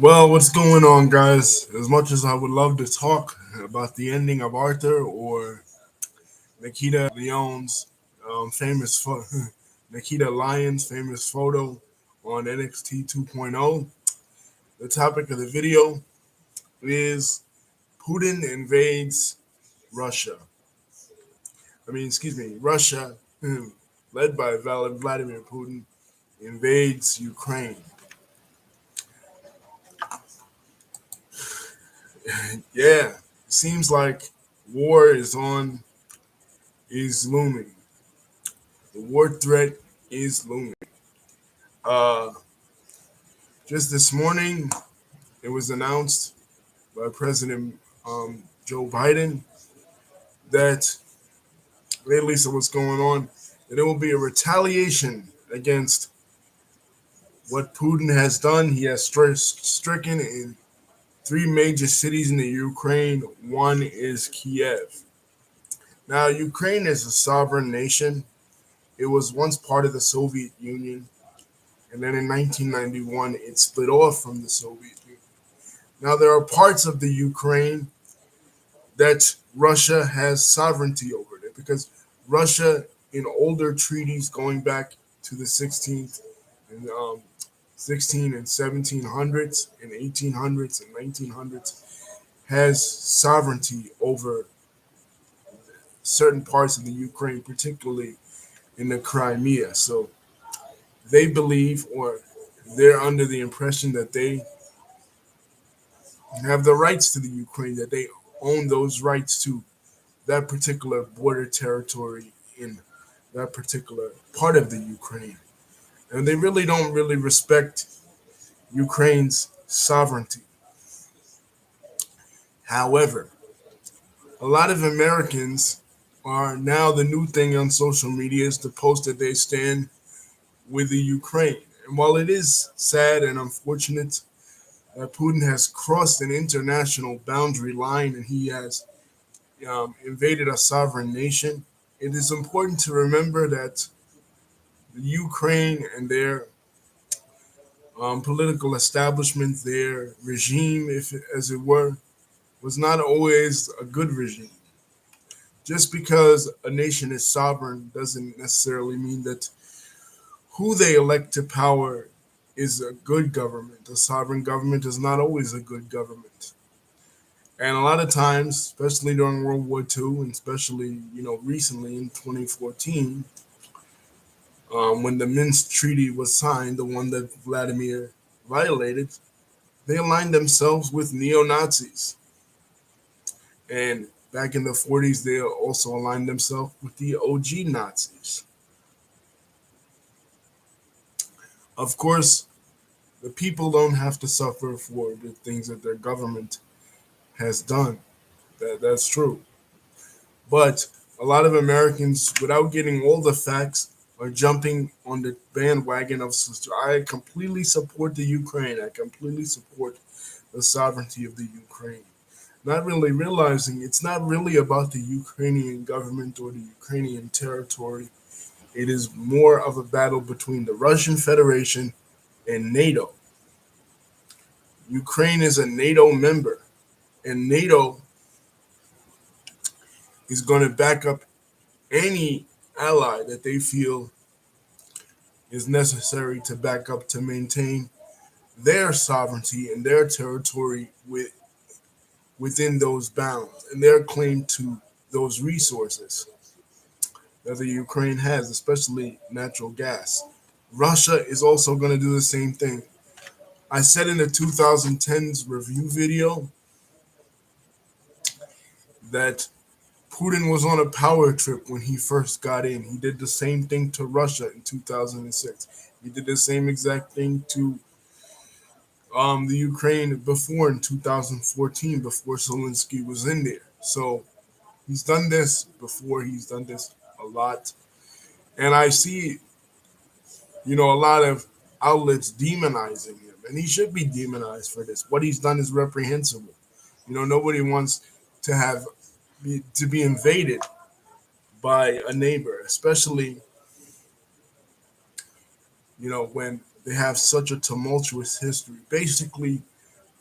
Well, what's going on, guys? As much as I would love to talk about the ending of Arthur or Nikita Lyon's famous Nikita Lyon's famous photo on NXT 2.0, the topic of the video is Putin invades Russia. Russia, led by Vladimir Putin, invades Ukraine. Yeah, seems like war is looming. The war threat is looming. Uh, just this morning, it was announced by President Joe Biden that, at least what's going on, that it will be a retaliation against what Putin has done. He has stricken in three major cities in the Ukraine. One is Kiev. Now, Ukraine is a sovereign nation. It was once part of the Soviet Union, and then in 1991, it split off from the Soviet Union. Now, there are parts of the Ukraine that Russia has sovereignty over it because Russia, in older treaties going back to the 16th and 16 and 1700s and 1800s and 1900s, has sovereignty over certain parts of the Ukraine, particularly in the Crimea. So they believe, or they're under the impression, that they have the rights to the Ukraine, that they own those rights to that particular border territory in that particular part of the Ukraine. And they really don't really respect Ukraine's sovereignty. However, a lot of Americans are now, the new thing on social media is to post that they stand with the Ukraine. And while it is sad and unfortunate that Putin has crossed an international boundary line and he has invaded a sovereign nation, it is important to remember that the Ukraine and their political establishment, their regime, if as it were, was not always a good regime. Just because a nation is sovereign doesn't necessarily mean that who they elect to power is a good government. A sovereign government is not always a good government. And a lot of times, especially during World War II, and especially recently in 2014, when the Minsk Treaty was signed, the one that Vladimir violated, they aligned themselves with neo Nazis. And back in the 40s, they also aligned themselves with the OG Nazis. Of course, the people don't have to suffer for the things that their government has done. That's true. But a lot of Americans, without getting all the facts, are jumping on the bandwagon of I completely support the Ukraine. I completely support the sovereignty of the Ukraine. Not really realizing it's not really about the Ukrainian government or the Ukrainian territory. It is more of a battle between the Russian Federation and NATO. Ukraine is a NATO member, and NATO is going to back up any ally that they feel is necessary to back up to maintain their sovereignty and their territory within those bounds and their claim to those resources that the Ukraine has, especially natural gas. Russia is also going to do the same thing. I said in the 2010s review video that Putin was on a power trip when he first got in. He did the same thing to Russia in 2006. He did the same exact thing to the Ukraine before in 2014, before Zelensky was in there. So he's done this before. He's done this a lot. And I see, a lot of outlets demonizing him. And he should be demonized for this. What he's done is reprehensible. Nobody wants to be invaded by a neighbor, especially, when they have such a tumultuous history. Basically,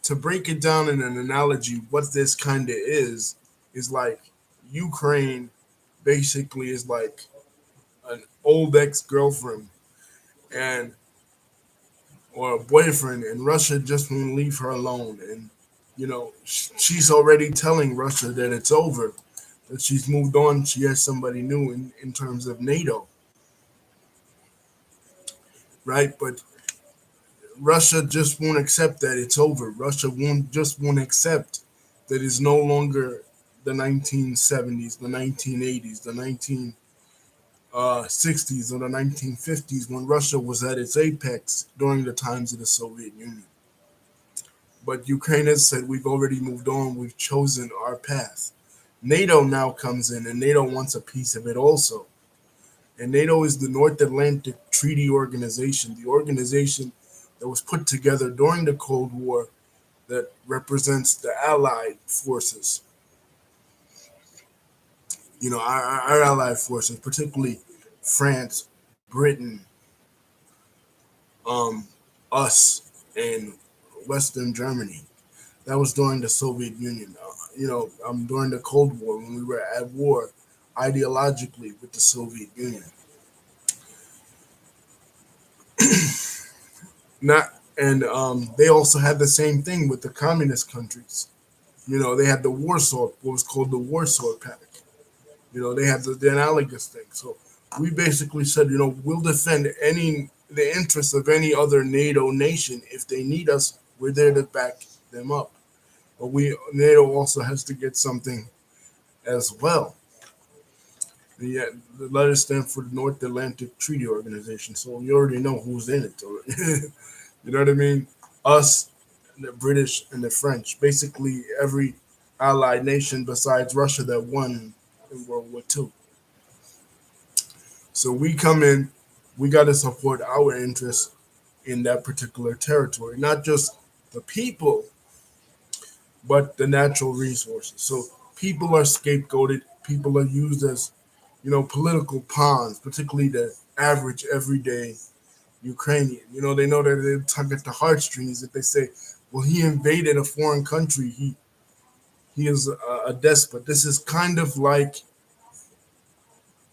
To break it down in an analogy, what this kind of is like Ukraine basically is like an old ex girlfriend and or a boyfriend, and Russia just won't leave her alone. And she's already telling Russia that it's over, that she's moved on. She has somebody new in terms of NATO, right? But Russia just won't accept that it's over. Russia won't accept that it's no longer the 1970s, the 1980s, the 1960s, or the 1950s when Russia was at its apex during the times of the Soviet Union. But Ukraine has said we've already moved on. We've chosen our path. NATO now comes in, and NATO wants a piece of it also. And NATO is the North Atlantic Treaty Organization, the organization that was put together during the Cold War that represents the Allied forces. Our Allied forces, particularly France, Britain, um, us, and Western Germany. That was during the Soviet Union. During the Cold War when we were at war ideologically with the Soviet Union. Not and They also had the same thing with the communist countries. They had what was called the Warsaw Pact. They had the analogous thing. So we basically said, we'll defend the interests of any other NATO nation if they need us. We're there to back them up. But NATO also has to get something as well. Yeah, the letters stand for the North Atlantic Treaty Organization, so you already know who's in it. You know what I mean? Us, the British, and the French. Basically, every allied nation besides Russia that won in World War II. So we come in, we got to support our interests in that particular territory, not just the people, but the natural resources. So people are scapegoated. People are used as, political pawns, particularly the average everyday Ukrainian. They know that they tug at the heartstrings if they say, well, he invaded a foreign country. He is a despot. This is kind of like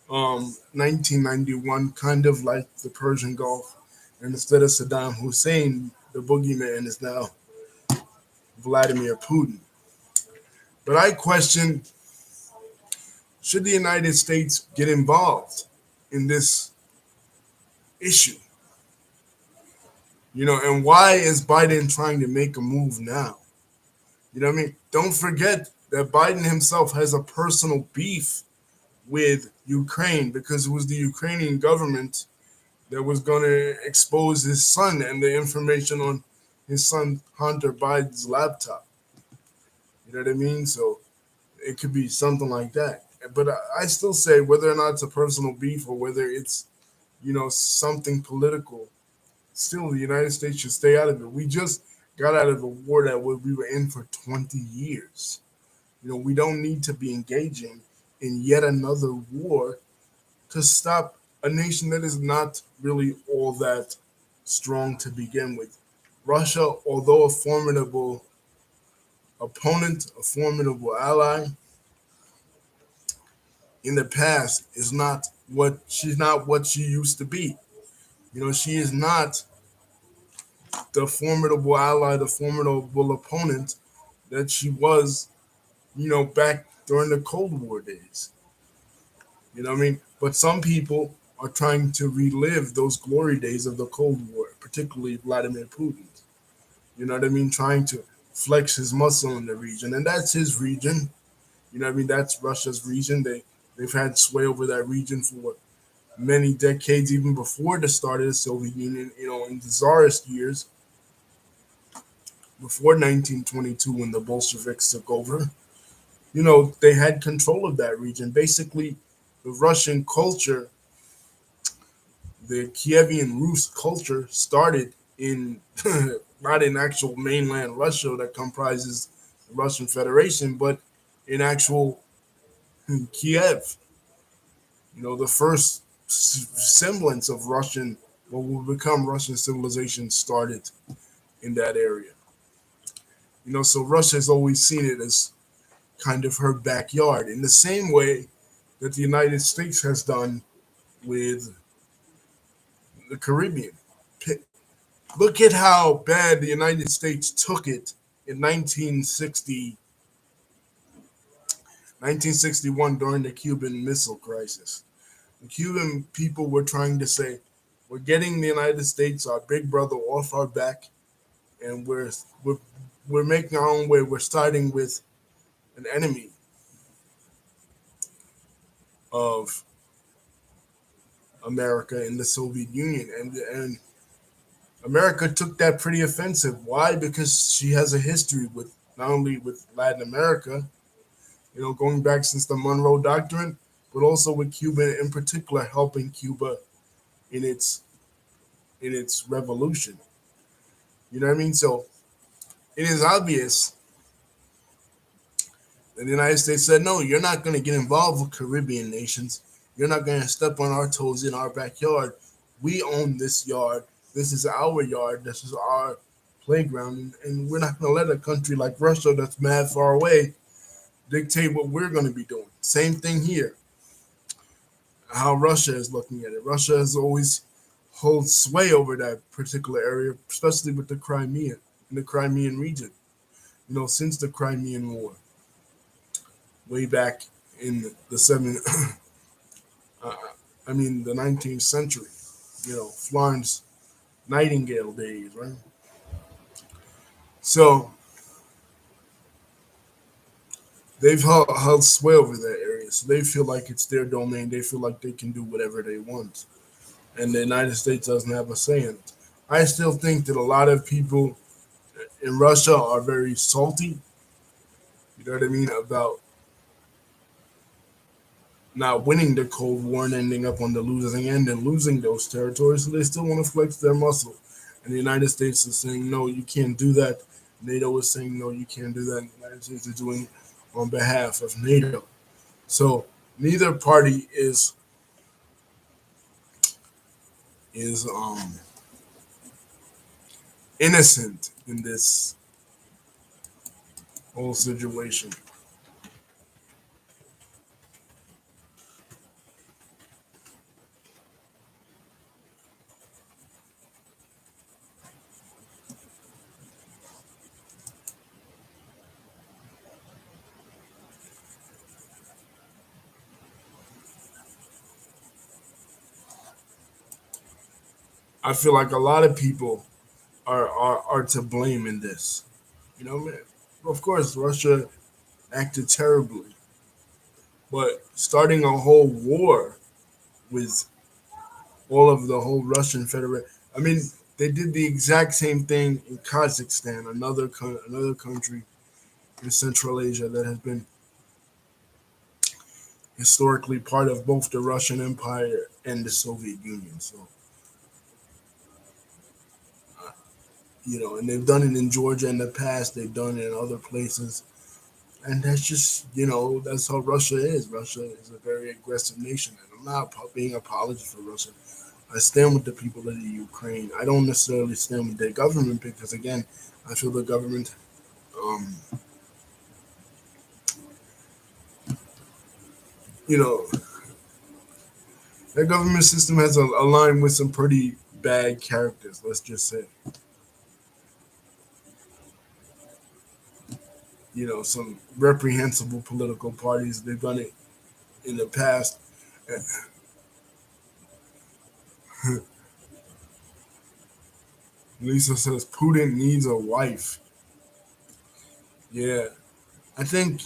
1991, kind of like the Persian Gulf. And instead of Saddam Hussein, the boogeyman is now Vladimir Putin. But I question, should the United States get involved in this issue? And why is Biden trying to make a move now? You know what I mean? Don't forget that Biden himself has a personal beef with Ukraine because it was the Ukrainian government that was going to expose his son and the information on his son Hunter Biden's laptop. You know what I mean? So it could be something like that. But I still say whether or not it's a personal beef or whether it's, something political, still the United States should stay out of it. We just got out of a war that we were in for 20 years. We don't need to be engaging in yet another war to stop a nation that is not really all that strong to begin with. Russia, although a formidable opponent, a formidable ally, in the past she's not what she used to be. She is not the formidable ally, the formidable opponent that she was, back during the Cold War days. You know what I mean? But some people are trying to relive those glory days of the Cold War, particularly Vladimir Putin. You know what I mean? Trying to flex his muscle in the region. And that's his region. You know what I mean? That's Russia's region. They've had sway over that region for many decades, even before the start of the Soviet Union, in the Tsarist years, before 1922 when the Bolsheviks took over. They had control of that region. Basically, the Russian culture, the Kievian Rus culture started in not in actual mainland Russia that comprises the Russian Federation, but in actual Kiev. The first semblance of Russian, what will become Russian civilization started in that area. So Russia's always seen it as kind of her backyard in the same way that the United States has done with the Caribbean. Look at how bad the United States took it in 1961 during the Cuban Missile Crisis. The Cuban people were trying to say, we're getting the United States, our big brother, off our back, and we're making our own way. We're starting with an enemy of America in the Soviet Union, and America took that pretty offensive. Why? Because she has a history with not only with Latin America, going back since the Monroe Doctrine, but also with Cuba in particular, helping Cuba in its revolution. You know what I mean? So it is obvious that the United States said, no, you're not going to get involved with Caribbean nations. You're not going to step on our toes in our backyard. We own this yard. This is our yard. This is our playground. And we're not going to let a country like Russia that's mad far away dictate what we're going to be doing. Same thing here. How Russia is looking at it. Russia has always holds sway over that particular area, especially with the Crimea, in the Crimean region. Since the Crimean War, way back in uh, the 19th century. Florence Nightingale days, right? So they've held sway over that area. So they feel like it's their domain. They feel like they can do whatever they want. And the United States doesn't have a say in it. I still think that a lot of people in Russia are very salty, you know what I mean, about not winning the Cold War and ending up on the losing end and losing those territories. So they still want to flex their muscle. And the United States is saying, no, you can't do that. NATO is saying, no, you can't do that. And the United States is doing it on behalf of NATO. So neither party is innocent in this whole situation. I feel like a lot of people are to blame in this. Man. Of course, Russia acted terribly, but starting a whole war with all of the whole Russian Federation. I mean, they did the exact same thing in Kazakhstan, another country in Central Asia that has been historically part of both the Russian Empire and the Soviet Union. So, and they've done it in Georgia in the past. They've done it in other places. And that's just, that's how Russia is. Russia is a very aggressive nation. And I'm not being apologist for Russia. I stand with the people of the Ukraine. I don't necessarily stand with their government because, again, I feel the government, um, you know, their government system has aligned with some pretty bad characters, let's just say. Some reprehensible political parties. They've done it in the past. Lisa says Putin needs a wife. Yeah, I think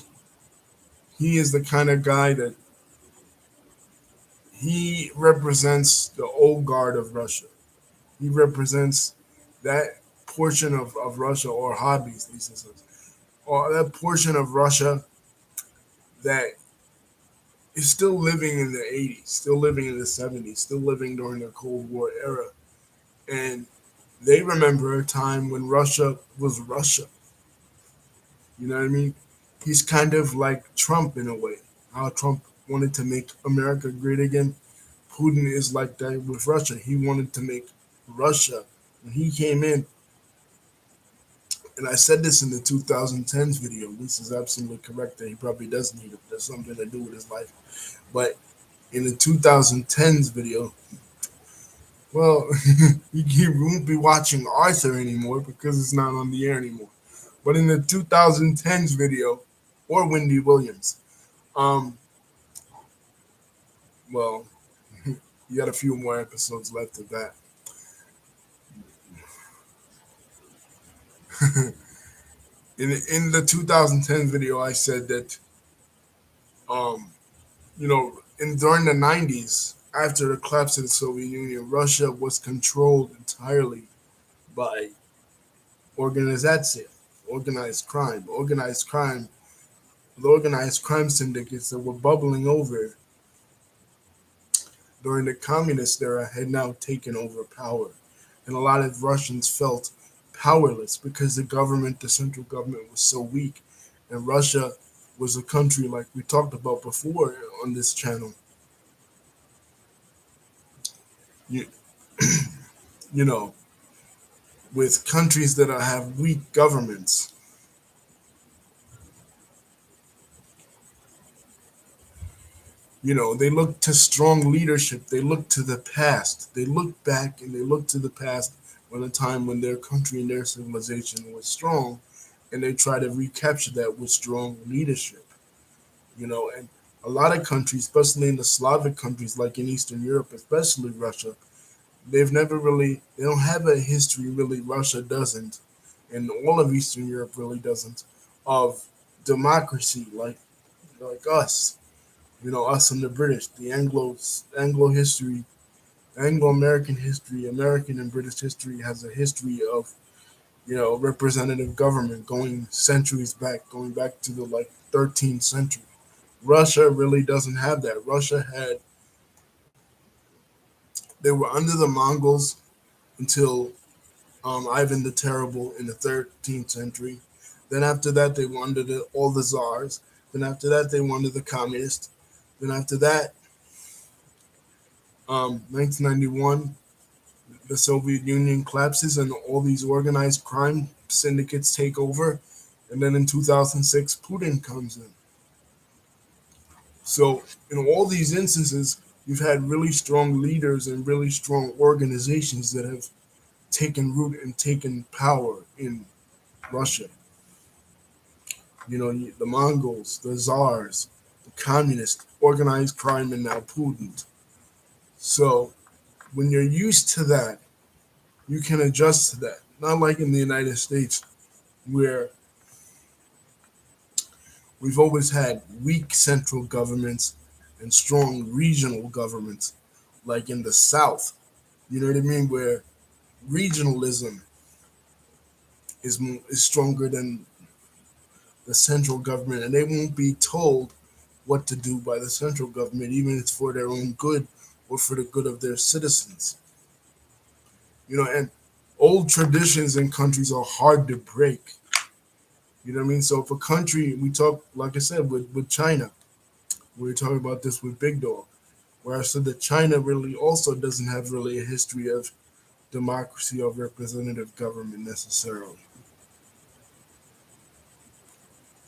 he is the kind of guy that he represents the old guard of Russia. He represents that portion of Russia or hobbies, Lisa says, or that portion of Russia that is still living in the 80s, still living in the 70s, still living during the Cold War era. And they remember a time when Russia was Russia. You know what I mean? He's kind of like Trump in a way. How Trump wanted to make America great again. Putin is like that with Russia. He wanted to make Russia. When he came in And I said this in the 2010s video. This is absolutely correct that he probably does need it. There's something to do with his life. But in the 2010s video, well, you won't be watching Arthur anymore because it's not on the air anymore. But in the 2010s video, or Wendy Williams, um, well, you got a few more episodes left of that. In the 2010 video, I said that um, during the 90s, after the collapse of the Soviet Union, Russia was controlled entirely by organization, organized crime, the organized crime syndicates that were bubbling over during the communist era had now taken over power. And a lot of Russians felt powerless because the central government was so weak. And Russia was a country, like we talked about before on this channel, you, you know, with countries that have weak governments. They look to strong leadership. They look to the past. They look back and they look to the past when a time when their country and their civilization was strong, and they try to recapture that with strong leadership. And a lot of countries, especially in the Slavic countries like in Eastern Europe, especially Russia, they don't have a history, really. Russia doesn't, and all of Eastern Europe really doesn't, of democracy like us. Us and the British, the Anglo history, Anglo American history, American and British history has a history of representative government going centuries back, going back to the 13th century. Russia really doesn't have that. They were under the Mongols until Ivan the Terrible in the 13th century. Then after that, they were under all the czars. Then after that, they were under the communists. Then after that, 1991, the Soviet Union collapses and all these organized crime syndicates take over. And then in 2006, Putin comes in. So in all these instances, you've had really strong leaders and really strong organizations that have taken root and taken power in Russia. The Mongols, the czars, the communists, organized crime, and now Putin. So when you're used to that, you can adjust to that. Not like in the United States, where we've always had weak central governments and strong regional governments, like in the South. You know what I mean? Where regionalism is stronger than the central government, and they won't be told what to do by the central government, even if it's for their own good or for the good of their citizens. And old traditions in countries are hard to break. You know what I mean? So if a country, we talk, like I said, with China, we were talking about this with Big Dog, where I said that China really also doesn't have really a history of democracy or representative government necessarily.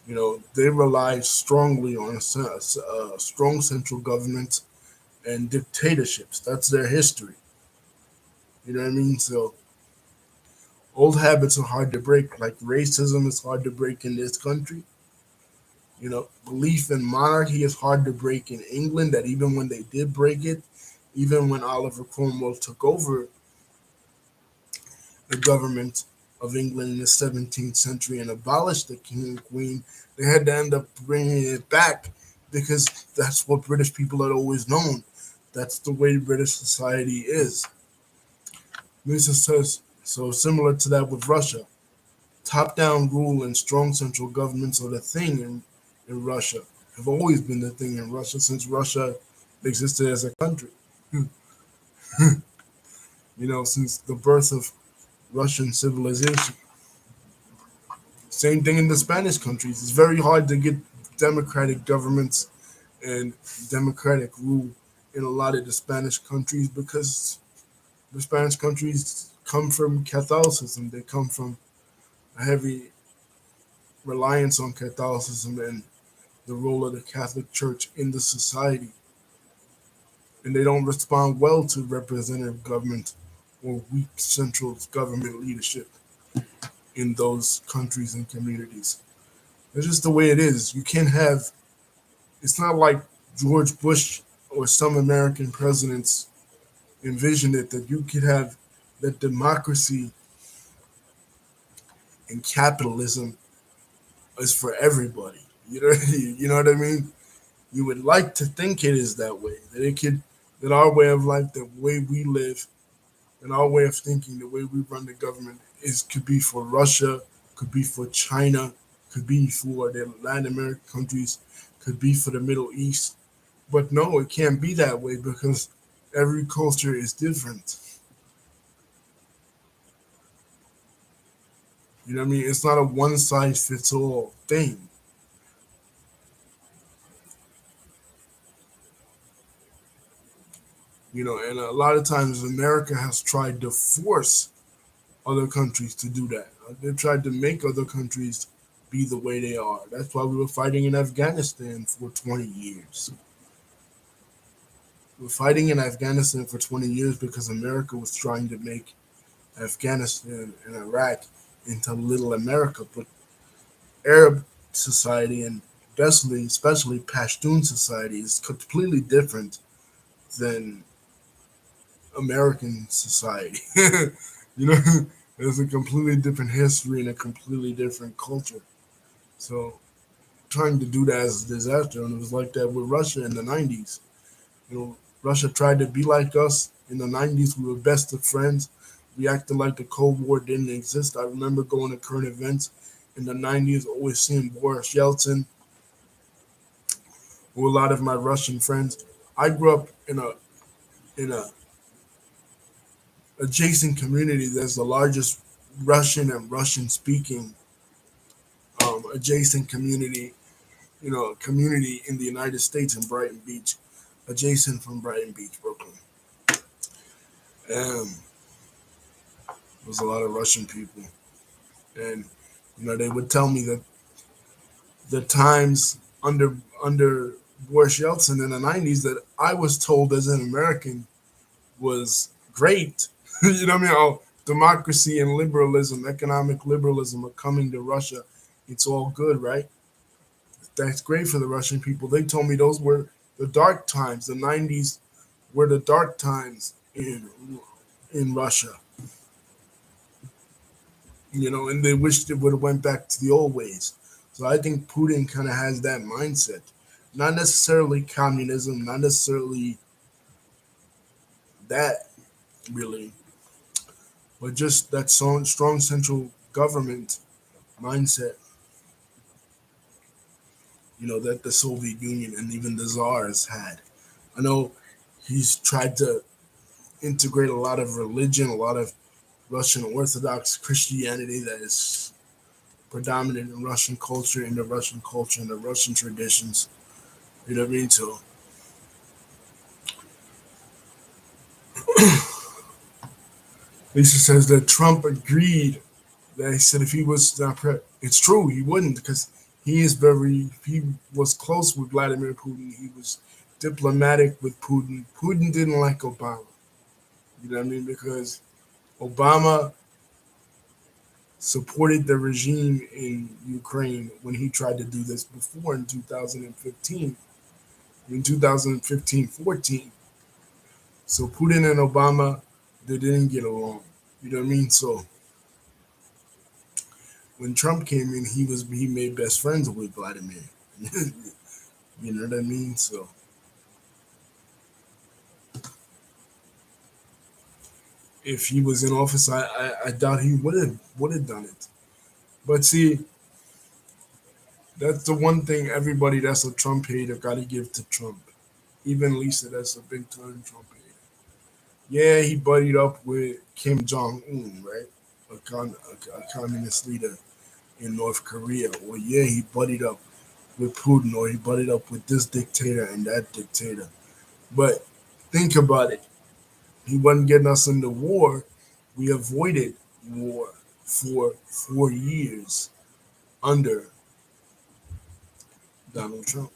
They rely strongly on a strong central government and dictatorships. That's their history. You know what I mean? So old habits are hard to break. Like racism is hard to break in this country. Belief in monarchy is hard to break in England. That even when they did break it, even when Oliver Cromwell took over the government of England in the 17th century and abolished the king and queen, they had to end up bringing it back because that's what British people had always known. That's the way British society is. Lisa says, so similar to that with Russia. Top-down rule and strong central governments are the thing in Russia, have always been the thing in Russia since Russia existed as a country. Since the birth of Russian civilization. Same thing in the Spanish countries. It's very hard to get democratic governments and democratic rule in a lot of the Spanish countries because the Spanish countries come from Catholicism. They come from a heavy reliance on Catholicism and the role of the Catholic Church in the society, and they don't respond well to representative government or weak central government leadership in those countries and communities. It's just the way it is. You can't have, it's not like George Bush or some American presidents envisioned it, that you could have that democracy and capitalism is for everybody. You know, you know what I mean? You would like to think it is that way, that it could, that our way of life, the way we live, and our way of thinking, the way we run the government is could be for Russia, could be for China, could be for the Latin American countries, could be for the Middle East. But no, it can't be that way because every culture is different. You know what I mean? It's not a one size fits all thing. You know, and a lot of times America has tried to force other countries to do that. They've tried to make other countries be the way they are. That's why we were fighting in Afghanistan for 20 years. We were fighting in Afghanistan for 20 years because America was trying to make Afghanistan and Iraq into little America. But Arab society, and especially Pashtun society, is completely different than American society. You know, there's a completely different history and a completely different culture. So trying to do that as a disaster, and it was like that with Russia in the 90s. You know, Russia tried to be like us in the 90s. We were best of friends. We acted like the Cold War didn't exist. I remember going to current events in the 90s, always seeing Boris Yeltsin with a lot of my Russian friends. I grew up in a adjacent community that's the largest Russian and Russian speaking adjacent community, community in the United States in Brighton Beach, adjacent from Brighton Beach, Brooklyn. Um, there was a lot of Russian people, and they would tell me that the times under Boris Yeltsin in the 90s that I was told as an American was great. You know what I mean? Oh, democracy and liberalism, economic liberalism are coming to Russia. It's all good, right? That's great for the Russian people. They told me those were the dark times. The 90s were the dark times in Russia. And they wished it would have went back to the old ways. So I think Putin kind of has that mindset. Not necessarily communism, not necessarily that really, but just that strong central government mindset, that the Soviet Union and even the czars had. I know he's tried to integrate a lot of religion, a lot of Russian Orthodox Christianity that is predominant in Russian culture, in the Russian culture, and the Russian traditions. You know what I mean? So Lisa says that Trump agreed that he said if he was not it's true, he wouldn't, because he was close with Vladimir Putin. He was diplomatic with Putin. Putin didn't like Obama. You know what I mean? Because Obama supported the regime in Ukraine when he tried to do this before in 2015. In 2015-14. So Putin and Obama, they didn't get along. You know what I mean? So when Trump came in, he made best friends with Vladimir. You know what I mean? So if he was in office, I doubt he would have done it. But see, that's the one thing everybody that's a Trump hater got to give to Trump. Even Lisa, that's a big time Trump hater. Yeah, he buddied up with Kim Jong Un, right? A communist leader in North Korea. Or yeah, he buddied up with Putin, or he buddied up with this dictator and that dictator. But think about it. He wasn't getting us into war. We avoided war. for 4 years under Donald Trump.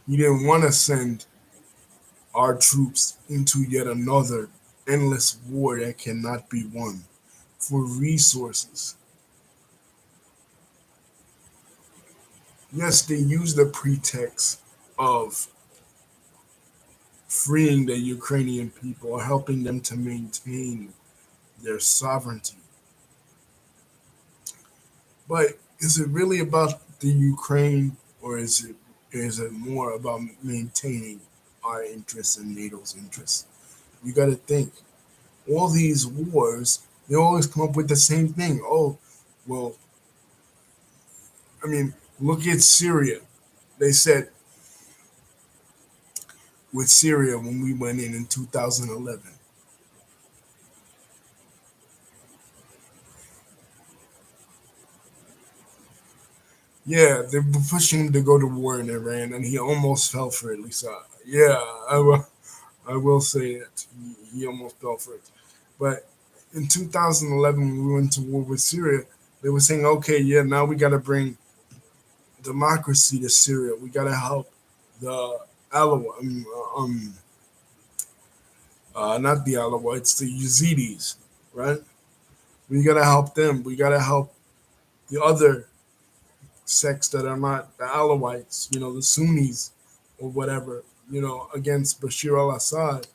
He didn't want to send our troops into yet another endless war that cannot be won for resources. Yes, they use the pretext of freeing the Ukrainian people, helping them to maintain their sovereignty. But is it really about the Ukraine, or is it more about maintaining our interests and NATO's interests? You got to think. All these wars, they always come up with the same thing. Oh, well, I mean, look at Syria. They said with Syria when we went in 2011. Yeah, they were pushing him to go to war in Iran, and he almost fell for it, Lisa. Yeah, I will say it. He almost fell for it. But in 2011, when we went to war with Syria, they were saying, okay, yeah, now we got to bring democracy to Syria. We got to help the Alawi, not the Alawites, the Yazidis, right? We got to help them. We got to help the other sects that are not the Alawites, the Sunnis or whatever, against Bashir al-Assad.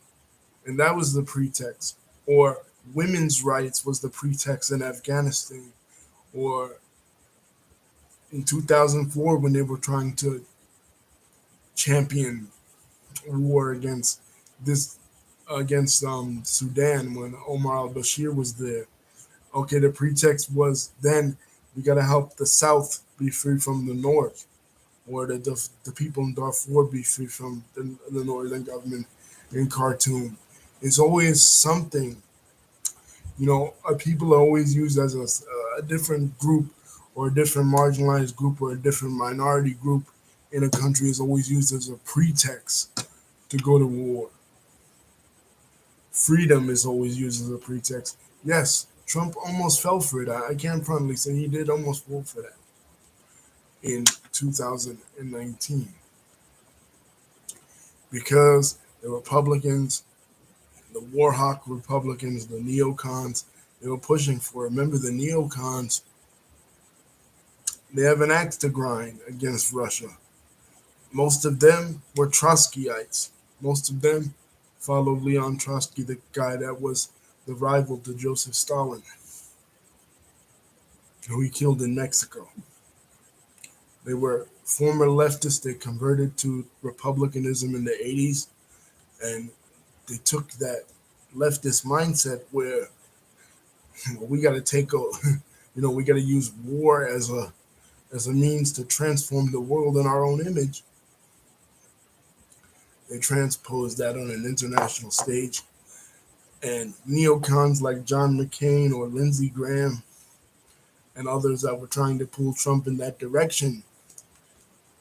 And that was the pretext. Or women's rights was the pretext in Afghanistan. Or in 2004 when they were trying to champion war this against Sudan when Omar al-Bashir was there. Okay, the pretext was then we got to help the South be free from the North, or the people in Darfur be free from the northern government in Khartoum. It's always something, people are always used as a different group or a different marginalized group or a different minority group in a country is always used as a pretext to go to war. Freedom is always used as a pretext. Yes, Trump almost fell for it. I can't frontally say he did almost fall for that in 2019 because the Republicans, the Warhawk Republicans, the neocons, they were pushing for it. Remember, the neocons, they have an axe to grind against Russia. Most of them were Trotskyites. Most of them followed Leon Trotsky, the guy that was the rival to Joseph Stalin, who he killed in Mexico. They were former leftists. They converted to republicanism in the 80s, and they took that leftist mindset where we got to take we got to use war as a means to transform the world in our own image. They transposed that on an international stage, and neocons like John McCain or Lindsey Graham and others that were trying to pull Trump in that direction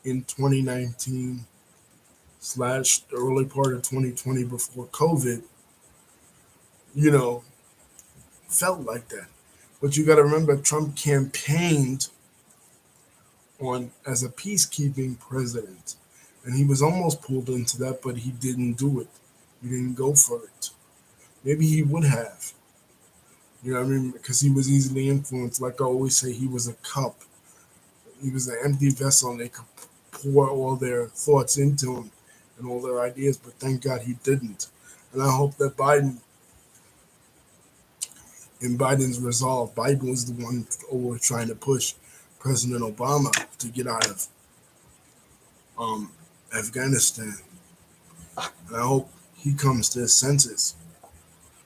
in 2019 slash the early part of 2020 before COVID, you know, felt like that. But you got to remember, Trump campaigned on as a peacekeeping president, and he was almost pulled into that, but he didn't do it. He didn't go for it. Maybe he would have, you know what I mean? Because he was easily influenced. Like I always say, he was a cup. He was an empty vessel, and they could pour all their thoughts into him and all their ideas. But thank God he didn't. And I hope that in Biden's resolve, Biden was the one always trying to push President Obama to get out of Afghanistan. And I hope he comes to his senses,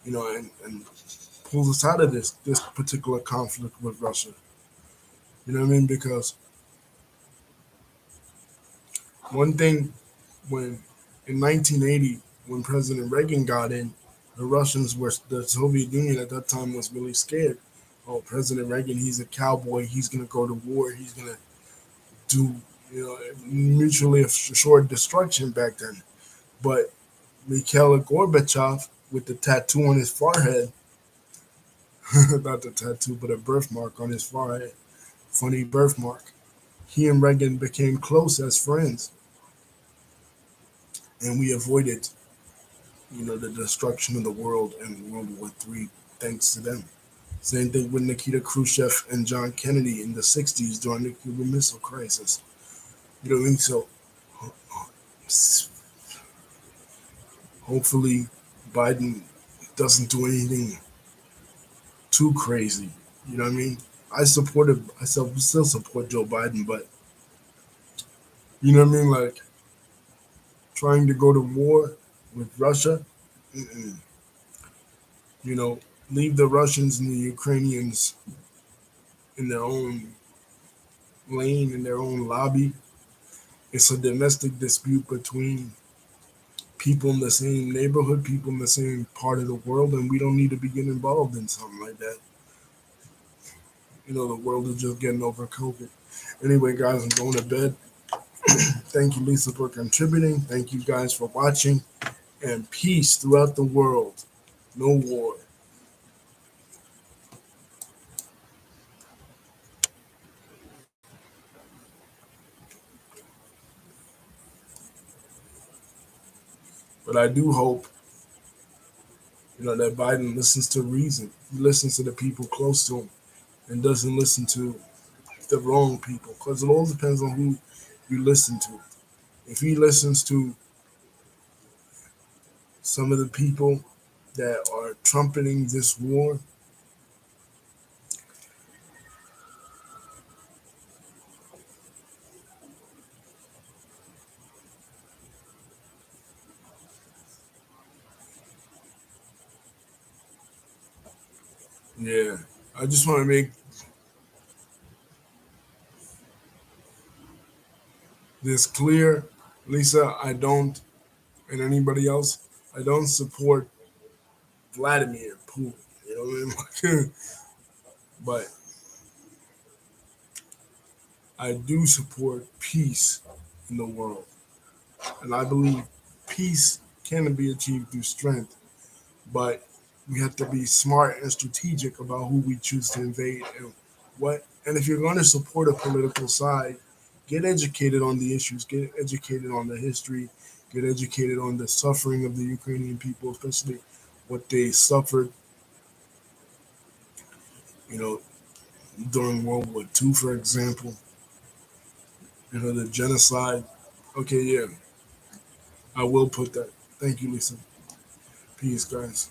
and pulls us out of this particular conflict with Russia. You know what I mean? Because one thing, when in 1980, when President Reagan got in, the Soviet Union at that time was really scared. Oh, President Reagan, he's a cowboy. He's going to go to war. He's going to do, mutually assured destruction back then. But Mikhail Gorbachev, with the tattoo on his forehead, not the tattoo, but a birthmark on his forehead. Funny birthmark. He and Reagan became close as friends, and we avoided, the destruction of the world in World War III thanks to them. Same thing with Nikita Khrushchev and John Kennedy in the 60s during the Cuban Missile Crisis. You know what I mean? So hopefully Biden doesn't do anything too crazy. You know what I mean? I still support Joe Biden, but you know what I mean? Like trying to go to war with Russia, mm-mm. you know, leave the Russians and the Ukrainians in their own lane, in their own lobby. It's a domestic dispute between people in the same neighborhood, people in the same part of the world, and we don't need to be getting involved in something like that. The world is just getting over COVID. Anyway, guys, I'm going to bed. Thank you, Lisa, for contributing. Thank you guys for watching. And peace throughout the world. No war. But I do hope, that Biden listens to reason. He listens to the people close to him and doesn't listen to the wrong people. Because it all depends on who you listen to. If he listens to some of the people that are trumpeting this war, yeah. I just want to make this clear. Lisa, I don't, and anybody else, I don't support Vladimir Putin. You know what I mean? But I do support peace in the world. And I believe peace can be achieved through strength, but we have to be smart and strategic about who we choose to invade and what. And if you're going to support a political side, get educated on the issues, get educated on the history, get educated on the suffering of the Ukrainian people, especially what they suffered, you know, during World War II, for example, the genocide. Okay, yeah, I will put that. Thank you, Lisa. Peace, guys.